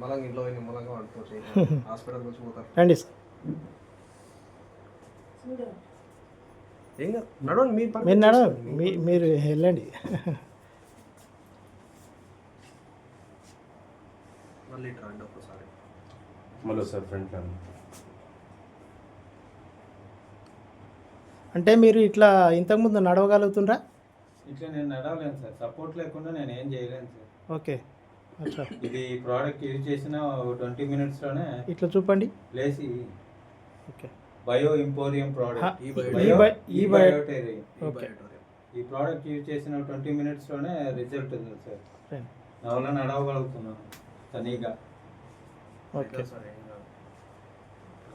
నిమ్మలంగా ఇంట్లో నిమ్మలంగా పడుకోవచ్చు. హాస్పిటల్ వచ్చి పోతారు. రండి సార్. ఏం కాదు, నడవండి. మీరు నడవండి, మీరు వెళ్ళండి. మళ్ళీ ఇటు రండి ఒకసారి. మళ్ళీ సార్ ఫ్రంట్ అంటే మీరు ఇట్లా ఇంతకుముందు నడవగలుగుతుండ్రా? ఇట్లా నేను నడవలేను సార్, సపోర్ట్ లేకుండా నేను ఏం చేయలేను సార్. ఓకే, అచ్చా. ఇది ప్రోడక్ట్ యూజ్ చేసిన 20 మినిట్స్లోనే ఇట్లా చూపండి. లేచి ఓకే. బయో ఇంపోరియం ప్రోడక్ట్ ఈ ఈ ప్రోడక్ట్ యూజ్ చేసిన 20 మినిట్స్లోనే రిజల్ట్ ఉంది సార్. నా వల్ల నడవగలుగుతున్నాను తనీగా. ఓకే సార్, ఏం కాదు.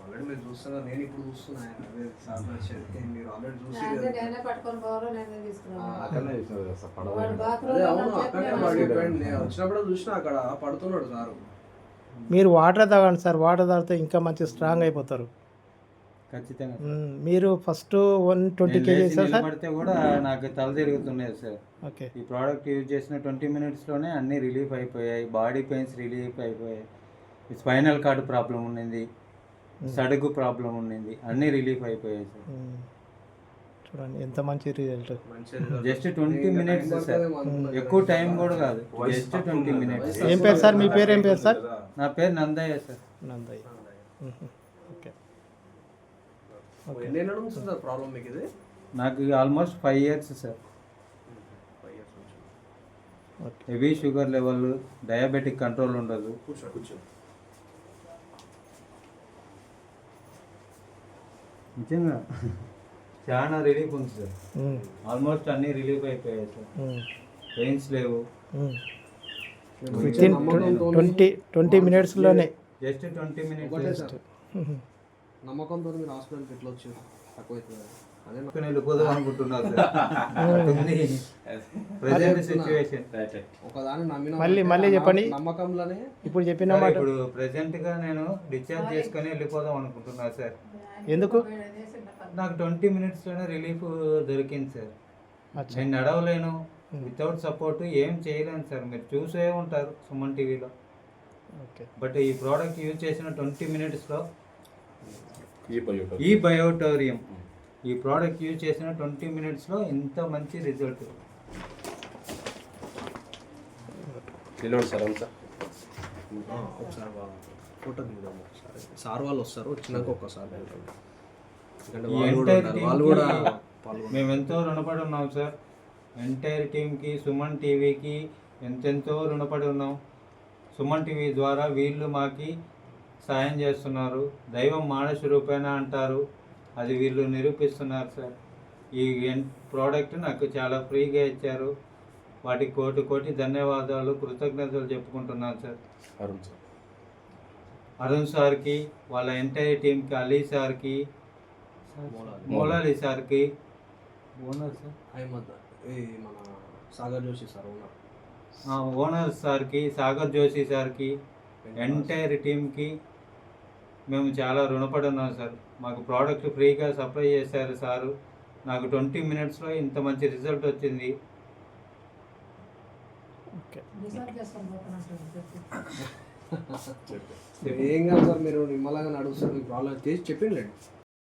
ఆల్రెడీ మీరు చూస్తున్నారు, నేను ఇప్పుడు చూస్తున్నాను. అదే సార్ వచ్చేది మీరు ఆల్రెడీ చూసి వచ్చినప్పుడు చూసినా అక్కడ పడుతున్నాడు సార్. మీరు వాటర్ తాగండి సార్, వాటర్ తాగితే ఇంకా మంచి స్ట్రాంగ్ అయిపోతారు. ఖచ్చితంగా మీరు ఫస్ట్ 120 kgs సార్? పడితే కూడా నాకు తల తిరుగుతున్నాయి సార్. ఓకే. ఈ ప్రోడక్ట్ యూజ్ చేసిన 20 మినిట్స్లోనే అన్నీ రిలీఫ్ అయిపోయాయి. బాడీ పెయిన్స్ రిలీఫ్ అయిపోయాయి. స్పైనల్ కార్డ్ ప్రాబ్లం ఉండింది, సడుగు ప్రాబ్లం ఉండింది, అన్నీ రిలీఫ్ అయిపోయాయి సార్. చూడండి ఎంత మంచి రిజల్ట్. జస్ట్ 20 మినిట్స్ సార్, ఎక్కువ టైం కూడా కాదు, జస్ట్ 20 మినిట్స్. ఏం పేరు సార్? మీ పేరు ఏం పేరు సార్? నా పేరు నందయ్య సార్. నందయ్య. ఓకే. ఎన్ని నెలల నుంచి సార్ ప్రాబ్లం మీకు ఇది? నాకు almost 5 years sir. Heavy sugar level, diabetic control ఉండదు. కూర్చో. నిజంగా చాలా రిలీఫ్ ఉంది సార్. ఆల్మోస్ట్ అన్నీ రిలీఫ్ అయిపోయాయి సార్. పెయిన్స్ లేవు. విత్ ఇన్ 20 మినిట్స్లోనే. Just 20 minutes. నమ్మకంతో మీరు హాస్పిటల్కి ఎట్లా వచ్చారు? తక్కువ అవుతుంది అదే వెళ్ళిపోదాం అనుకుంటున్నారు సార్. ఒకదాన్ని నమ్మిన మళ్ళీ చెప్పండి. నమ్మకంలోనే ఇప్పుడు చెప్పిన మాట. ఇప్పుడు ప్రెసెంట్ గా నేను డిశ్చార్జ్ చేసుకుని వెళ్ళిపోదాం అనుకుంటున్నా సార్. ఎందుకు? నాకు 20 మినిట్స్లోనే రిలీఫ్ దొరికింది సార్. నేను నడవలేను, వితౌట్ సపోర్ట్ ఏం చేయలేను సార్. మీరు చూసే ఉంటారు సుమన్ టీవీలో. ఓకే. బట్ ఈ ప్రోడక్ట్ యూజ్ చేసిన 20 మినిట్స్లో ఈ బయోటోరియం ఈ ప్రోడక్ట్ యూజ్ చేసిన 20 మినిట్స్లో ఇంత మంచి రిజల్ట్. ఒకసారి ఫోటో దిగుదాం ఒకసారి. సార్ వాళ్ళు వస్తారు, వచ్చినాక ఒక్కసారి మేము ఎంతో రుణపడి ఉన్నాం సార్. ఎంటైర్ టీమ్కి, సుమన్ టీవీకి ఎంతెంతో రుణపడి ఉన్నాం. సుమన్ టీవీ ద్వారా వీళ్ళు మాకి సాయం చేస్తున్నారు. దైవం మానస రూపేణ అంటారు, అది వీళ్ళు నిరూపిస్తున్నారు సార్. ఈ ప్రోడక్ట్ నాకు చాలా ఫ్రీగా ఇచ్చారు. వాటికి కోటి ధన్యవాదాలు, కృతజ్ఞతలు చెప్పుకుంటున్నాను సార్. అరుణ్ సార్కి, వాళ్ళ ఎంటైర్ టీంకి, అలీ సార్కి, మౌలాలి సార్కి, ఓనర్ సార్ మన సాగర్ జోషి సార్ ఓనర్ సార్కి, సాగర్ జోషి సార్కి, ఎంటైర్ టీంకి మేము చాలా రుణపడి ఉన్నాం సార్. మాకు ప్రోడక్ట్ ఫ్రీగా సప్లై చేశారు సారు. నాకు 20 మినిట్స్లో ఇంత మంచి రిజల్ట్ వచ్చింది. ఏం కాదు సార్, మీరు నిమ్మలంగా నడుస్తారు. మీ ప్రాబ్లం చేసి చెప్పిండి.